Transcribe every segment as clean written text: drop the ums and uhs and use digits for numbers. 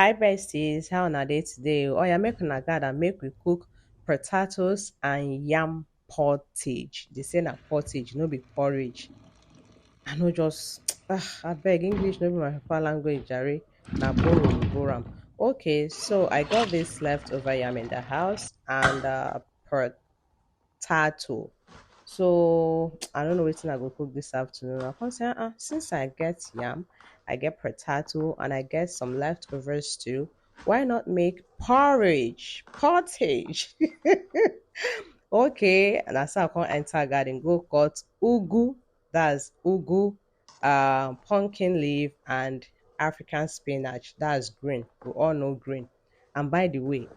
Hi besties, how na day today? Oh yeah, make una gather make we cook potatoes and yam pottage. They say na pottage, no be porridge. I no just I beg English no be my papa language, Jerry. Na borrow we borrow am. Okay, so I got this leftover yam in the house and potato. So I don't know wetin I go cook this afternoon. I come say, since I get yam, I get potato, and I get some leftovers too. Why not make porridge, pottage? Okay, and as I come enter garden, go cut ugu. That's ugu, pumpkin leaf, and African spinach. That's green. We all know green. And by the way,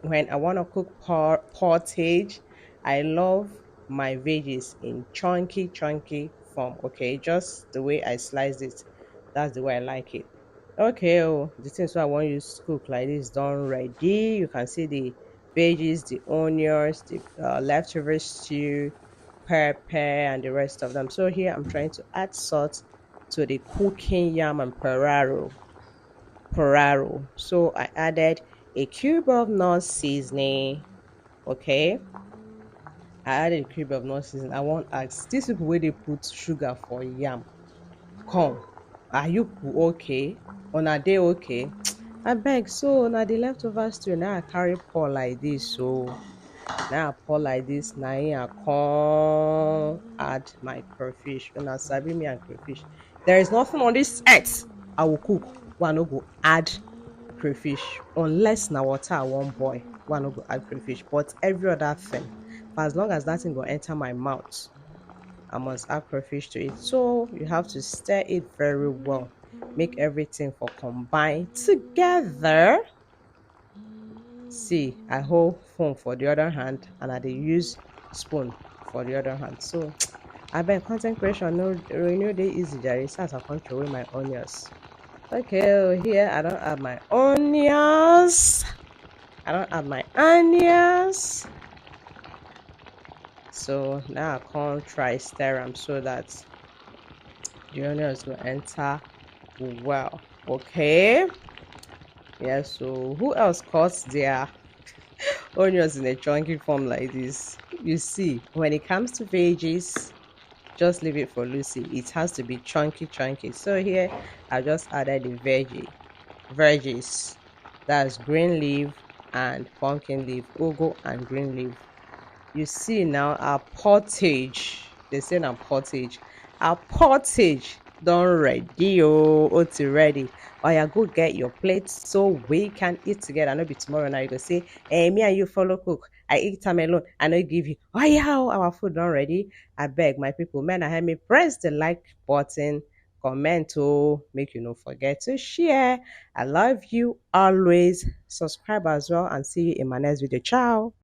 when I want to cook pottage, I love my veggies in chunky form. Okay, just the way I slice it, that's the way I like it. Okay, the things I want you to cook like this done ready. You can see the veggies, the onions, the leftover stew, pepper, and the rest of them. So here I'm trying to add salt to the cooking yam and Porraro. So I added a cube of nut seasoning. Okay, I added a cube of nut seasoning. I want ask these people where they put sugar for yam. Come, are you okay? On a day okay? I beg. So now the leftovers too. Now I carry pour like this. So now I pour like this. Now I come add my crayfish. When I sabi me and crayfish, there is nothing on this earth I will cook. One no go add crayfish unless na water I wan boil wey I no go add crayfish, but every other thing, for as long as that thing go enter my mouth, I must add crayfish to it. So you have to stir it very well, make everything for combine together. See, I hold phone for the other hand and I dey use spoon for the other hand. So abeg, content creation no dey easy jare. So as I come throw away my onions. Okay, here I don't add my onions. I don't add my onions. So now I can't try stir them so that the onions will enter well. Okay. Yeah, so who else cuts their onions in a chunky form like this? You see, when it comes to veggies, just leave it for Lucy. It has to be chunky. So here I just added the veggies. That's green leaf and pumpkin leaf, ugu and green leaf. You see now our pottage. They say now pottage. Our pottage done ready. It's ready. Oh yeah, go get your plate so we can eat together. I know be tomorrow now. You go say, hey, me and you follow cook. I eat time alone. I know give you. Oh yeah, our food done ready. I beg my people, man, I have me press the like button, comment, make you no forget to share. I love you always. Subscribe as well and see you in my next video. Ciao.